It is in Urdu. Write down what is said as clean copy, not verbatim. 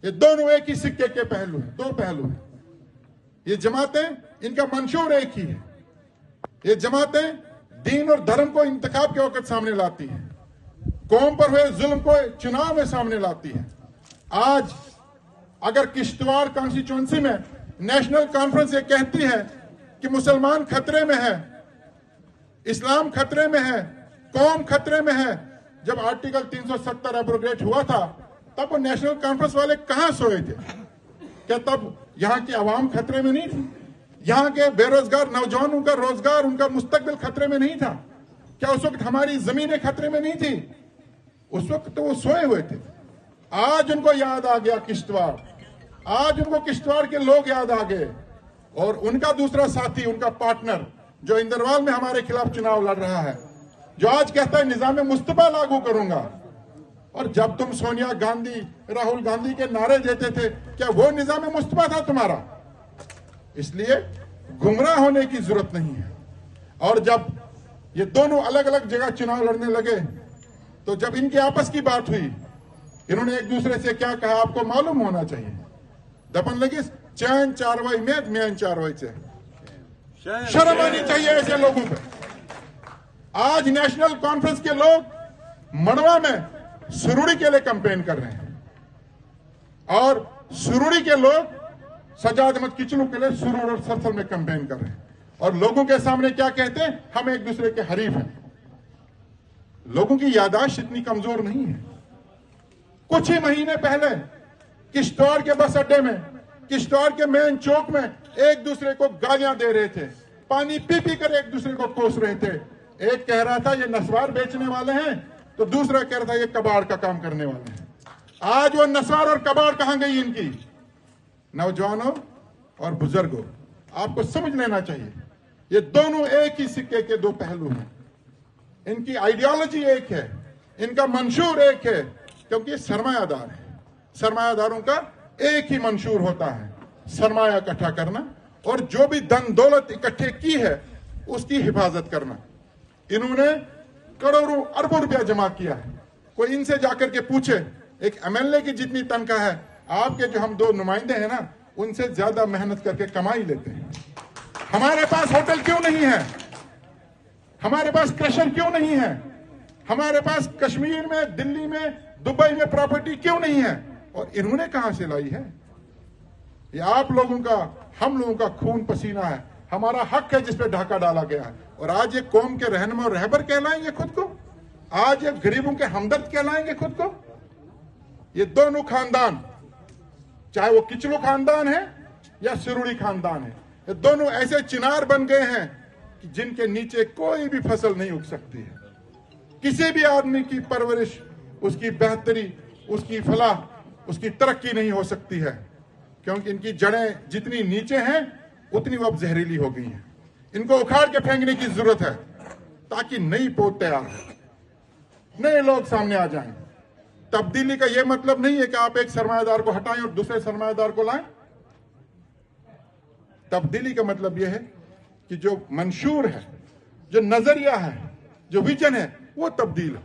یہ دونوں ایک ہی سکے کے پہلو ہیں، دو پہلو ہیں. یہ جماعتیں ان کا منشور ایک ہی ہے. یہ جماعتیں دین اور دھرم کو انتخاب کے وقت سامنے لاتی ہیں، قوم پر ہوئے ظلم کو چناؤ میں سامنے لاتی ہے. آج اگر کشتواڑ کانسٹیچوئنسی میں نیشنل کانفرنس یہ کہتی ہے کہ مسلمان خطرے میں ہے، اسلام خطرے میں ہے، قوم خطرے میں ہے، جب آرٹیکل 370 ایبروگیٹ ہوا تھا تب وہ نیشنل کانفرنس والے کہاں سوئے تھے؟ کیا تب یہاں کی عوام خطرے میں نہیں تھی؟ یہاں کے بے روزگار نوجوانوں کا روزگار، ان کا مستقبل خطرے میں نہیں تھا؟ کیا اس وقت ہماری زمینیں خطرے میں نہیں تھی؟ اس وقت تو وہ سوئے ہوئے تھے. آج ان کو یاد آ گیا کشتواڑ، آج ان کو کشتواڑ کے لوگ یاد آ گئے، اور ان کا دوسرا ساتھی، ان کا پارٹنر جو اندروال میں ہمارے خلاف چناؤ لڑ رہا ہے، جو آج کہتا ہے نظام مصطفیٰ لاگو کروں گا. اور جب تم سونیا گاندھی، راہل گاندھی کے نعرے دیتے تھے، کیا وہ نظام مصطفیٰ تھا تمہارا؟ اس لیے گمراہ ہونے کی ضرورت نہیں ہے. اور جب یہ دونوں الگ الگ جگہ چناؤ لڑنے لگے تو جب ان کی آپس کی بات ہوئی، انہوں نے ایک دوسرے سے کیا کہا آپ کو معلوم ہونا چاہیے. دپن لگس چین چاروائی میں مین چاروائی سے. شرم آنی چاہیے ایسے لوگوں پہ. آج نیشنل کانفرنس کے لوگ مڑوا میں سروڑی کے لیے کمپین کر رہے ہیں، اور سروڑی کے لوگ سجاد احمد کچلو کے لیے سرور اور سرسل میں کمپین کر رہے ہیں، اور لوگوں کے سامنے کیا کہتے ہیں؟ ہم ایک دوسرے کے حریف ہیں. لوگوں کی یاداشت اتنی کمزور نہیں ہے. کچھ ہی مہینے پہلے کشتواڑ کے بس اڈے میں، کشتواڑ کے مین چوک میں ایک دوسرے کو گالیاں دے رہے تھے، پانی پی پی کر ایک دوسرے کو کوس رہے تھے. ایک کہہ رہا تھا یہ نسوار بیچنے والے ہیں، تو دوسرا کہہ رہا تھا یہ کباڑ کا کام کرنے والے ہیں. آج وہ نسوار اور کباڑ کہاں گئی ان کی؟ نوجوانوں اور بزرگوں، آپ کو سمجھ لینا چاہیے یہ دونوں ایک ہی سکے کے دو پہلو ہیں. ان کی آئیڈیالوجی ایک ہے، ان کا منشور ایک ہے، کیونکہ یہ سرمایہ دار ہے. سرمایہ داروں کا ایک ہی منشور ہوتا ہے، سرمایہ اکٹھا کرنا، اور جو بھی دن دولت اکٹھے کی ہے اس کی حفاظت کرنا. انہوں نے کروڑوں اربوں روپیہ جمع کیا ہے. کوئی ان سے جا کر کے پوچھے، ایک MLA کی جتنی تنخواہ ہے، آپ کے جو ہم دو نمائندے ہیں نا، ان سے زیادہ محنت کر کے کمائی لیتے ہیں. ہمارے پاس ہوٹل کیوں نہیں ہے؟ ہمارے پاس کرشر کیوں نہیں ہے؟ ہمارے پاس کشمیر میں، دلی میں، دبئی میں پراپرٹی کیوں نہیں ہے؟ اور انہوں نے کہاں سے لائی ہے؟ یہ آپ لوگوں کا، ہم لوگوں کا خون پسینہ ہے، ہمارا حق ہے جس پہ ڈھاکہ ڈالا گیا ہے. اور آج یہ قوم کے رہنما اور رہبر کہلائیں گے خود کو؟ آج یہ غریبوں کے ہمدرد کہلائیں گے خود کو؟ یہ دونوں خاندان، چاہے وہ کچلو خاندان ہے یا سروڑی خاندان ہے، یہ دونوں ایسے چنار بن گئے ہیں کہ جن کے نیچے کوئی بھی فصل نہیں اگ سکتی ہے. کسی بھی آدمی کی پرورش، اس کی بہتری، اس کی فلاح، اس کی ترقی نہیں ہو سکتی ہے، کیونکہ ان کی جڑیں جتنی نیچے ہیں اتنی وہ اب زہریلی ہو گئی ہیں. ان کو اکھاڑ کے پھینکنے کی ضرورت ہے تاکہ نئی پود تیار ہو، نئے لوگ سامنے آ جائیں. تبدیلی کا یہ مطلب نہیں ہے کہ آپ ایک سرمایہ دار کو ہٹائیں اور دوسرے سرمایہ دار کو لائیں. تبدیلی کا مطلب یہ ہے کہ جو منشور ہے، جو نظریہ ہے، جو ویژن ہے، وہ تبدیل ہو.